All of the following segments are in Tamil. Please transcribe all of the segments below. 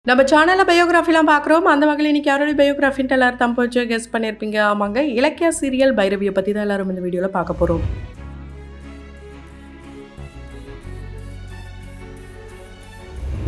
நம்ம சேனல்ல பயோகிராஃபிலாம் பார்க்குறோம். அந்த வகையில இன்னைக்கு யாரோட பயோகிராஃபின்ட்டு எல்லாரும் தம்பு வச்சு கெஸ் பண்ணியிருப்பீங்க. ஆமாங்க. இலக்கியா சீரியல் பைரவிய பத்தி தான் எல்லாரும் இந்த வீடியோல பார்க்க போறோம்.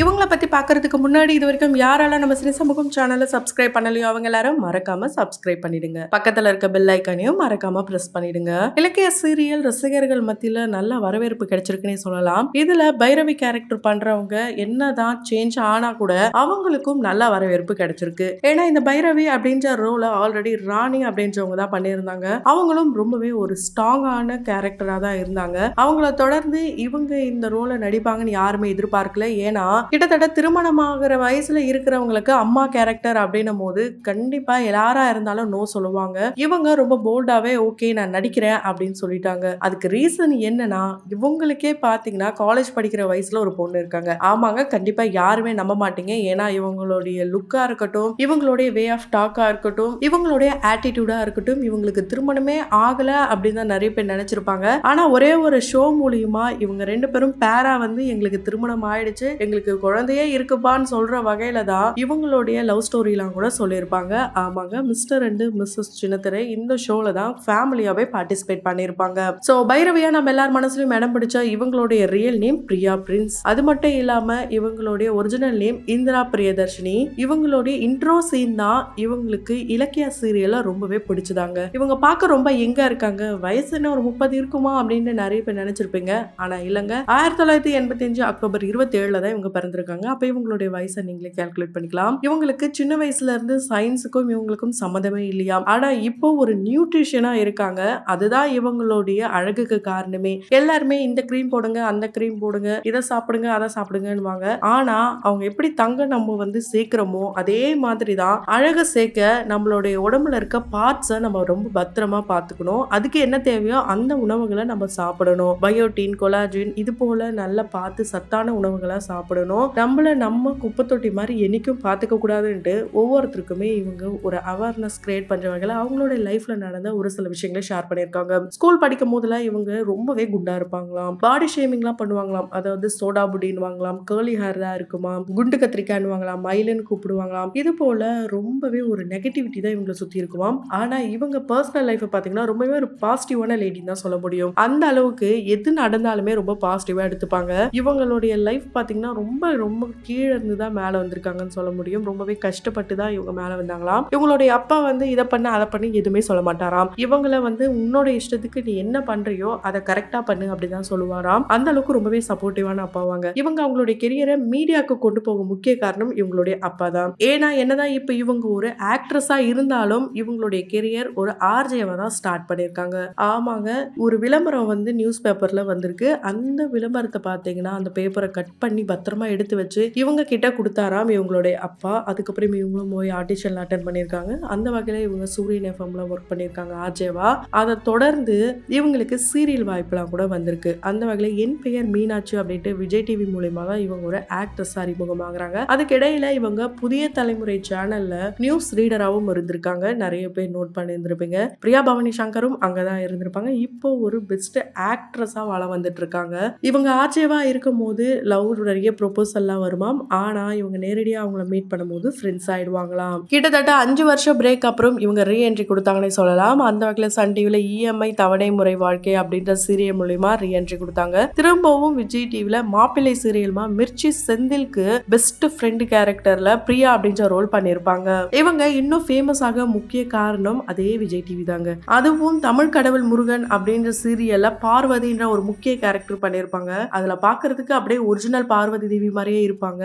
இவங்கள பத்தி பார்க்கறதுக்கு முன்னாடி இது வரைக்கும் யாரெல்லாம் நம்ம சினி சமூகம் சேனலை சப்ஸ்கிரைப் பண்ணலையோ அவங்க எல்லாரும் மறக்காம சப்ஸ்கிரைப் பண்ணிடுங்க. பக்கத்துல இருக்க பெல் ஐக்கானையும் மறக்காம பிரஸ் பண்ணிடுங்க. இலக்கிய சீரியல் ரசிகர்கள் மத்தியில நல்ல வரவேற்பு கிடைச்சிருக்குன்னே சொல்லலாம். இதுல பைரவி கேரக்டர் பண்றவங்க என்னதான் சேஞ்ச் ஆனா கூட அவங்களுக்கும் நல்ல வரவேற்பு கிடைச்சிருக்கு. ஏன்னா இந்த பைரவி அப்படின்ற ரோல ஆல்ரெடி ராணி அப்படின்றவங்க தான் பண்ணியிருந்தாங்க. அவங்களும் ரொம்பவே ஒரு ஸ்ட்ராங்கான கேரக்டரா தான் இருந்தாங்க. அவங்கள தொடர்ந்து இவங்க இந்த ரோலை நடிப்பாங்கன்னு யாருமே எதிர்பார்க்கல. ஏன்னா கிட்டத்தட்ட திருமணமாகிற வயசுல இருக்கிறவங்களுக்கு அம்மா கேரக்டர் அப்படின்னும் போது கண்டிப்பா யாரா இருந்தாலும் நோ சொல்லுவாங்க. இவங்க ரொம்ப போல்டாவே ஓகே நான் நடிக்கிறேன் அப்படின்னு சொல்லிட்டாங்க. அதுக்கு ரீசன் என்னன்னா இவங்களுக்கே பாத்தீங்கன்னா காலேஜ் படிக்கிற வயசுல ஒரு பொண்ணு இருக்காங்க. ஆமாங்க, கண்டிப்பா யாருமே நம்ப மாட்டீங்க. ஏன்னா இவங்களுடைய லுக்கா இருக்கட்டும், இவங்களுடைய வே ஆஃப் டாக்கா இருக்கட்டும், இவங்களுடைய ஆட்டிடியூடா இருக்கட்டும், இவங்களுக்கு திருமணமே ஆகல அப்படின்னு தான் நிறைய பேர் நினைச்சிருப்பாங்க. ஆனா ஒரே ஒரு ஷோ மூலியமா இவங்க ரெண்டு பேரும் பேரா வந்து எங்களுக்கு திருமணம் ஆயிடுச்சு, எங்களுக்கு குழந்தையே இருக்குப்பான்னு சொல்ற வகையில தான் இவங்களுடைய லவ் ஸ்டோரிலாம் கூட சொல்லியிருப்பாங்க. ஆமாங்க, மிஸ்டர் அண்ட் மிஸ்ஸஸ் சின்னத்திரை இந்த ஷோல தான் ஃபேமிலியாவே பார்ட்டிசிபேட் பண்ணியிருப்பாங்க. ஸோ பைரவியா நம்ம எல்லார் மனசுலயும் இடம் பிடிச்ச இவங்களுடைய ரியல் நேம் பிரியா பிரின்ஸ். அது மட்டும் இல்லாம இவங்களுடைய ஒரிஜினல் நேம் இந்திரா பிரியதர்ஷினி. இவங்களுடைய இன்ட்ரோ சீன் தான் இவங்களுக்கு இலக்கிய சீரியல்ல ரொம்பவே பிடிச்சதாங்க. இவங்க பார்க்க ரொம்ப எங்க இருக்காங்க, வயசு என்ன ஒரு 30 இருக்குமா அப்படின்னு நிறைய பேர் நினைச்சிருப்பீங்க. ஆனா இல்லங்க, 1985 அக்டோபர் 27 தான் இவங்க பிறந்திருக்காங்க. அப்ப இவங்களுடைய வயசை நீங்களே கால்குலேட் பண்ணிக்கலாம். இவங்களுக்கு சின்ன வயசுல இருந்து சயின்ஸுக்கும் இவங்களுக்கும் சம்மந்தமே இல்லையா. ஆனா இப்போ ஒரு நியூட்ரிஷனா இருக்காங்க. அதுதான் இவங்களுடைய அழகுக்கு காரணமே. எல்லாருமே இந்த கிரீம் போடுங்க, அந்த கிரீம் போடுங்க, இதை சாப்பிடுங்க, அதை சாப்பிடுங்கன்னுவாங்க. ஆனா அவங்க எப்படி தங்கம் நம்ம வந்து சேர்க்கிறோமோ அதே மாதிரி தான் அழகை சேர்க்க நம்மளுடைய உடம்புல இருக்க பார்ட்ஸை நம்ம ரொம்ப பத்திரமா பார்த்துக்கணும். அதுக்கு என்ன தேவையோ அந்த உணவுகளை நம்ம சாப்பிடணும். பயோட்டின், கொலாஜின் இது போல நல்லா பார்த்து சத்தான உணவுகளா சாப்பிடணும். நம்மள நம்ம குப்பை தொட்டி மாதிரி என்னைக்கும் பார்த்துக்க கூடாதுன்ட்டு ஒவ்வொருத்தருக்குமே இவங்க ஒரு அவேர்னஸ் கிரியேட் பண்ற வகையில அவங்களோட லைஃப்ல நடந்த ஒரு சில விஷயங்களை ஷேர் பண்ணியிருக்காங்க. ஸ்கூல் படிக்கும் போதுல இவங்க ரொம்பவே குண்டா இருப்பாங்களாம், பாடி ஷேமிங்லாம் பண்ணுவாங்களாம். அதாவது சோடா புடின்னு வாங்கலாம், கேர்லி ஹேர் தான் இருக்குமா, குண்டு கத்திரிக்காய்னு வாங்கலாம், மயிலுன்னு கூப்பிடுவாங்களாம். இது போல ரொம்பவே ஒரு நெகட்டிவிட்டி தான் இவங்களை சுத்தி இருக்குமாம். ஆனா இவங்க பர்சனல் லைஃப் பாத்தீங்கன்னா ரொம்பவே ஒரு பாசிட்டிவான லேடி தான் சொல்ல முடியும். அந்த அளவுக்கு எது நடந்தாலுமே ரொம்ப பாசிட்டிவா எடுத்துப்பாங்க. இவங்களுடைய லைஃப் பாத்தீங்கன்னா ரொம்ப ரொம்ப கீழே இருந்து தான் மேல வந்திருக்காங்கன்னு சொல்ல முடியும். ரொம்பவே கஷ்டப்பட்டு தான் இவங்க மேல வந்தாங்களாம். இவங்களுடைய அப்பா வந்து இதை பண்ண அதை பண்ணி எதுவுமே சொல்ல மாட்டாராம். இவங்கள வந்து உன்னோட இஷ்டத்துக்கு நீ என்ன பண்றியோ அதை கரெக்டா பண்ணு அப்படிதான் சொல்லுவாராம். அந்த அளவுக்கு ரொம்பவே சப்போர்ட்டிவான அப்பாவாங்க. இவங்க அவங்களுடைய கெரியரை மீடியாவுக்கு கொண்டு போக முக்கிய காரணம் இவங்களுடைய அப்பா தான். ஏன்னா என்னதான் இப்ப இவங்க ஒரு ஆக்ட்ரஸா இருந்தாலும் இவங்களுடைய கெரியர் ஒரு ஆர்ஜேவா தான் ஸ்டார்ட் பண்ணிருக்காங்க. ஆமாங்க, ஒரு விளம்பரம் வந்து நியூஸ் பேப்பர்ல வந்திருக்கு. அந்த விளம்பரத்தை பாத்தீங்கன்னா அந்த பேப்பரை கட் பண்ணி பத்திரமா எடுத்து வச்சு இவங்க கிட்ட கொடுத்தாராம் இவங்களுடைய அப்பா. அதுக்கப்புறம் இவங்களும் போய் ஆடிஷன்ல அட்டென்ட் பண்ணியிருக்காங்க. அந்த வகையில இவங்க சூரியன் எஃப்எம்ல ஒர்க் பண்ணியிருக்காங்க ஆர்ஜேவா. அதை தொடர்ந்து இவங்களுக்கு சீரியல் வாய்ப்புலாம் கூட வந்திருக்கு. அந்த வகையில என் பெயர் மீனாட்சி அப்படின்ட்டு விஜய் டிவி மூலமாக இவங்க ஒரு ஆக்ட்ரஸ் அறிமுகமாகறாங்க. அதுக்கிடையில இவங்க புதிய தலைமுறை சேனல்ல நியூஸ் ரீடராகவும் இருந்திருக்காங்க. நிறைய பேர் நோட் பண்ணியிருந்திருப்பீங்க. பிரியா பவானி சங்கரும் அங்கதான் இருந்திருப்பாங்க. இப்போ ஒரு பெஸ்ட் ஆக்ட்ரஸா வாழ வந்துட்டு இருக்காங்க. இவங்க ஆர்ஜேவா இருக்கும் போது லவ் நிறைய ப்ரொபோசல்லாம் வருமாம். ஆனா இவங்க நேரடியா அவங்கள மீட் பண்ணும்போது ஃப்ரெண்ட்ஸ் ஆயிடுவாங்களாம். கிட்டத்தட்ட 5 வருஷம் பிரேக் அப்புறம் இவங்க ரீஎன்ட்ரி கொடுத்தாங்கன்னே சொல்லலாம். அந்த வகையில சன் டிவில இஎம்ஐ தவணை முறை வாழ்க்கை அப்படின்ற சீரியல் மூலமா ரீஎன்ட்ரி கொடுத்தாங்க. திரும்பவும் விஜய் டிவில மாப்பிள்ளை சீரியல்மா மிர்ச்சி செந்தில்க்கு பெஸ்ட் ஃப்ரெண்ட் கேரக்டர்ல பிரியா அப்படின்ற ரோல் பண்ணிருப்பாங்க. இவங்க இன்னும் ஃபேமஸ் ஆக முக்கிய காரணம் அதே விஜய் டிவி தாங்க. அதுவும் தமிழ் கடவுள் முருகன் அப்படின்ற சீரியல்ல பார்வதின்ற ஒரு முக்கிய கேரக்டர் பண்ணிருப்பாங்க. அதுல பாக்குறதுக்கு அப்படியே ஒரிஜினல் பார்வதி தேவி மாதிரியே இருப்பாங்க.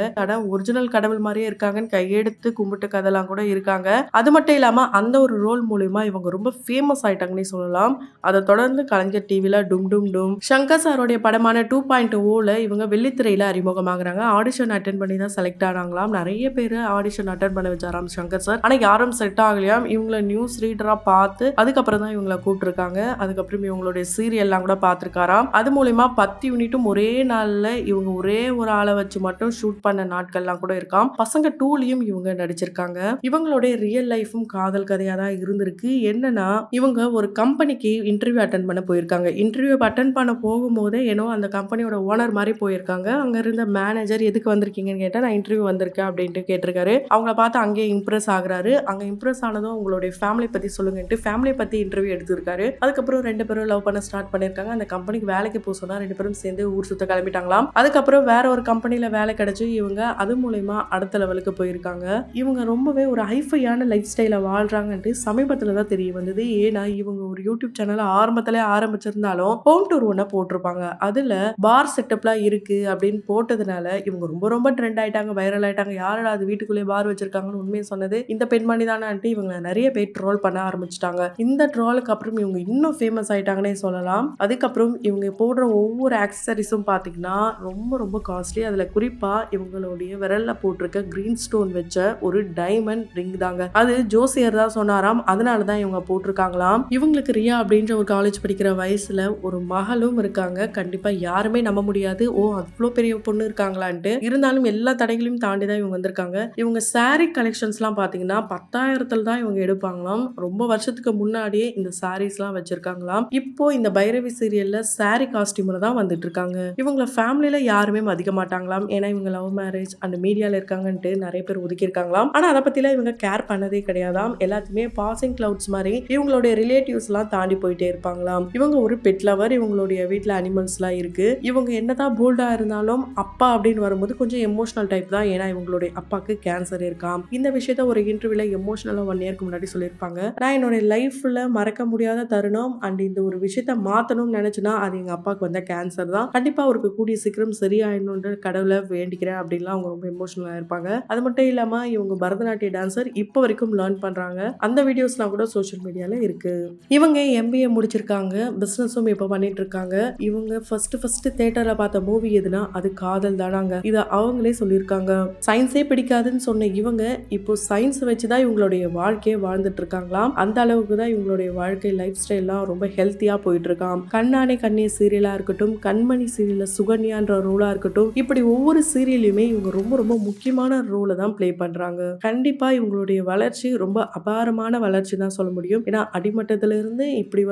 ஒரிஜினல் கடவுள் மாதிரியே இருக்காங்கன்னு கையெடுத்து கும்பிட்டு கதெல்லாம் கூட இருக்காங்க. அது மட்டும் இல்லாம அந்த ஒரு ரோல் மூலமா இவங்க ரொம்ப ஃபேமஸ் ஆயிட்டாங்கன்னே சொல்லலாம். அதை தொடர்ந்து கலைஞர் டிவில டும் டும் டும், சங்கர் சாரோடைய படமான 2.0ல இவங்க வெள்ளித்திரையில அறிமுகமாகறாங்க. ஆடிஷன் அட்டென்ட் பண்ணி தான் செலக்ட் ஆனாங்களாம். நிறைய பேர் ஆடிஷன் அட்டென்ட் பண்ண வச்சாராம் சங்கர் சார். ஆனா யாரும் செட் ஆகலையாம். இவங்களை நியூஸ் ரீடரா பார்த்து அதுக்கப்புறம் தான் இவங்களை கூப்பிட்டுருக்காங்க. அதுக்கப்புறம் இவங்களுடைய சீரியல்லாம் கூட பார்த்திருக்காராம். அது மூலமா 10 யூனிட்டும் ஒரே நாள்ல இவங்க ஒரே ஒரு ஆளை வச்சு வச்சு மட்டும் ஷூட் பண்ண நாட்கள்லாம் கூட இருக்காம். பசங்க 2லயும் இவங்க நடிச்சிருக்காங்க. இவங்களுடைய ரியல் லைஃப்பும் காதல் கதையா தான் இருந்திருக்கு. என்னன்னா, இவங்க ஒரு கம்பெனிக்கு இன்டர்வியூ அட்டெண்ட் பண்ண போயிருக்காங்க. இன்டர்வியூ அட்டெண்ட் பண்ண போகும்போதே அந்த கம்பெனியோட ஓனர் மாரி போயிருக்காங்க. அங்க இருந்த மேனேஜர் எதுக்கு வந்திருக்கீங்கன்னு கேட்டா, நான் இன்டர்வியூ வந்திருக்கேன் அப்படின்ட்டு கேட்டிருக்காரு. அவங்கள பார்த்து அங்கேயே இம்ப்ரெஸ் ஆகுறாரு. அங்க இம்ப்ரெஸ் ஆனதும் உங்களுடைய ஃபேமிலி பத்தி சொல்லுங்கன்ட்டு ஃபேமிலி பத்தி இன்டர்வியூ எடுத்திருக்காரு. அதுக்கப்புறம் 2 பேரும் லவ் பண்ண ஸ்டார்ட் பண்ணிருக்காங்க. அந்த கம்பெனிக்கு வேலைக்கு போக சொன்னா 2 பேரும் சேர்ந்து ஊர் சுத்த கிளம்பிட்டாங்களாம். அதுக்கப்புறம் வேற ஒரு கம்பெனில வேலை கிடைச்சு இவங்க அது மூலமா அடுத்த லெவலுக்கு போயிருக்காங்க. இவங்க ரொம்பவே ஒரு ஹைஃபையான லைஃப் ஸ்டைல வாழ்றாங்கன்ட்டு சமீபத்துல தான் தெரிய வந்தது. ஏன்னா இவங்க ஒரு யூடியூப் சேனல் ஆரம்பத்திலே ஆரம்பிச்சிருந்தாலும் ஹோம் டூர் ஒண்ண போட்டிருப்பாங்க. அதுல பார் செட்டப்லாம் இருக்கு அப்படின்னு போட்டதுனால இவங்க ரொம்ப ரொம்ப ட்ரெண்ட் ஆயிட்டாங்க, வைரல் ஆயிட்டாங்க. யாரடா அது வீட்டுக்குள்ளேயே பார் வச்சிருக்காங்கன்னு உண்மையை சொன்னது இந்த பெண்மணி தானே இவங்க நிறைய பேர் ட்ரோல் பண்ண ஆரம்பிச்சிட்டாங்க. இந்த ட்ரோலுக்கு அப்புறம் இவங்க இன்னும் ஃபேமஸ் ஆயிட்டாங்கன்னே சொல்லலாம். அதுக்கப்புறம் இவங்க போடுற ஒவ்வொரு ஆக்சசரிஸும் பாத்தீங்கன்னா ரொம்ப ரொம்ப காஸ்ட்லி. அதுல குறிப்பா இவங்களுடைய விரல்ல போட்டிருக்க கிரீன் ஸ்டோன் வச்ச ஒரு டைமண்ட் ரிங் தாங்க. அது ஜோசியர் தான் சொன்னாராம். அதனாலதான் இவங்க போட்டிருக்காங்களாம். இவங்களுக்கு ரியா அப்படின்ற ஒரு காலேஜ் படிக்கிற வயசுல ஒரு மகளும் இருக்காங்க. கண்டிப்பா யாருமே நம்ப முடியாது, அவ்வளோ பெரிய பொண்ணு இருக்காங்களான்ட்டு. இருந்தாலும் எல்லா தடைகளையும் தாண்டி தான் இவங்க வந்திருக்காங்க. இவங்க சாரி கலெக்ஷன்ஸ்லாம் பாத்தீங்கன்னா 10,000த்துல தான் இவங்க எடுப்பாங்களாம். ரொம்ப வருஷத்துக்கு முன்னாடியே இந்த சாரீஸ்லாம் வச்சிருக்காங்களாம். இப்போ இந்த பைரவி சீரியல்ல சாரி காஸ்டியூம்ல தான் வந்துட்டு இருக்காங்க. இவங்கள ஃபேமிலியில யாருமே மதிக்க மாட்டாங்களாம். ஏன்னா இவங்க லவ் மேரேஜ் அந்த மீடியால இருக்காங்கன்ட்டு நிறைய பேர் ஒதுக்கி இருக்காங்களாம். ஆனா அதை பத்திலாம் இவங்க கேர் பண்ணதே கிடையாதாம். எல்லாத்தையுமே பாசிங் கிளவுட்ஸ் மாதிரி இவங்களுடைய ரிலேட்டிவ்ஸ் எல்லாம் தாண்டி போயிட்டே இருப்பாங்களாம். இவங்க ஒரு பெட் லவர். இவங்களுடைய வீட்டுல அனிமல்ஸ் எல்லாம் இருக்கு. இவங்க என்னதான் போல்டா இருந்தாலும் அப்பா அப்படின்னு வரும்போது கொஞ்சம் எமோஷனல் டைப் தான். ஏன்னா இவங்களுடைய அப்பாக்கு கேன்சர் இருக்காம். இந்த விஷயத்த ஒரு இன்டர்வியூல எமோஷனலா 1 இயர்க்கு முன்னாடி சொல்லியிருப்பாங்க. நான் என்னோட லைஃப்ல மறக்க முடியாத தருணம் அண்ட் இந்த ஒரு விஷயத்த மாத்தணும்னு நினைச்சுன்னா அது எங்க அப்பாவுக்கு வந்த கேன்சர் தான். கண்டிப்பா அவருக்கு கூடிய சீக்கிரம் சரியாயிடணும்னு கடவுளை வேண்டிக்கிறேன் அப்படின்லாம் அவங்க ரொம்ப எமோஷனலா இருப்பாங்க. அது மட்டும் இல்லாம இவங்க பரதநாட்டிய டான்சர் இப்போ வரைக்கும் லேர்ன் பண்றாங்க. அந்த வீடியோஸ்லாம் கூட சோஷியல் மீடியால இருக்கு. இவங்க MBA முடிச்சிருக்காங்க. பிசினஸும் இப்போ பண்ணிட்டு இருக்காங்க. இவங்க ஃபர்ஸ்ட் தியேட்டர்ல பார்த்த மூவி எதுனா அது காதல் தானாங்க. இதை அவங்களே சொல்லியிருக்காங்க. சயின்ஸே பிடிக்காதுன்னு சொன்ன இவங்க இப்போ சயின்ஸ் வச்சுதான் இவங்களுடைய வாழ்க்கையை வாழ்ந்துட்டு இருக்காங்களாம். அந்த அளவுக்கு தான் இவங்களுடைய வாழ்க்கை லைஃப் ஸ்டைல்லாம் ரொம்ப ஹெல்த்தியா போயிட்டு இருக்காம். கண்ணானே கண்ணே சீரியலா இருக்கட்டும், கண்மணி சீரியல்ல சுகன்யான்ற ரோலா இருக்கட்டும், இப்படி ஒவ்வொரு சீரியலையுமே இவங்க ரொம்ப ரொம்ப முக்கியமான ரோலை தான் பிளே பண்றாங்க. கண்டிப்பா இவங்களுடைய வளர்ச்சி ரொம்ப அபாரமான வளர்ச்சி தான் சொல்ல முடியும். ஏன்னா அடிமட்டத்துல இருந்து இப்படி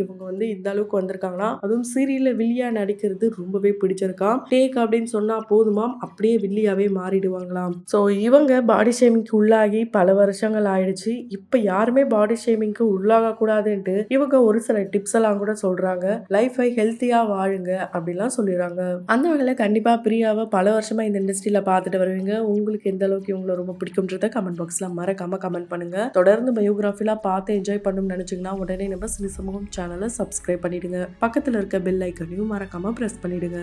இவங்க இந்த அளவுக்கு வந்திருக்காங்கன்னா அதுவும் சீரியல்ல வில்லியா நடிக்கிறது ரொம்பவே பிடிச்சிருக்காம். டேக் அப்படின்னு சொன்னா போதுமாம், அப்படியே வில்லியாவே மாறிடுவாங்களாம். சோ இவங்க பாடி ஷேமிங்க்கு உள்ளாகி பல வருஷங்கள் ஆயிடுச்சு. இப்ப யாருமே பாடி ஷேமிங்க்கு உள்ளாக கூடாதுன்ட்டு இவங்க ஒரு சில டிப்ஸ் எல்லாம் கூட சொல்றாங்க. லைஃபை ஹெல்த்தியா வாழுங்க அப்படிலாம் சொல்லிடுறாங்க. அந்த வகையில கண்டிப்பா பிரியாவை பல வருஷமா இந்த இண்டஸ்ட்ரியில பார்த்துட்டு வருவீங்க. உங்களுக்கு எந்த அளவுக்கு இவங்களை ரொம்ப பிடிக்கும்ன்றத கமெண்ட் பாக்ஸ்ல மறக்காம கமெண்ட் பண்ணுங்க. தொடர்ந்து பயோகிராஃபிலாம் பார்த்து என்ஜாய் பண்ணணும்னு நினைச்சீங்கன்னா உடனே நம்ம சினி சமூகம் சேனலை சப்ஸ்கிரைப் பண்ணிடுங்க. பக்கத்துல இருக்க பெல் ஐக்கனையும் மறக்காம பிரஸ் பண்ணிடுங்க.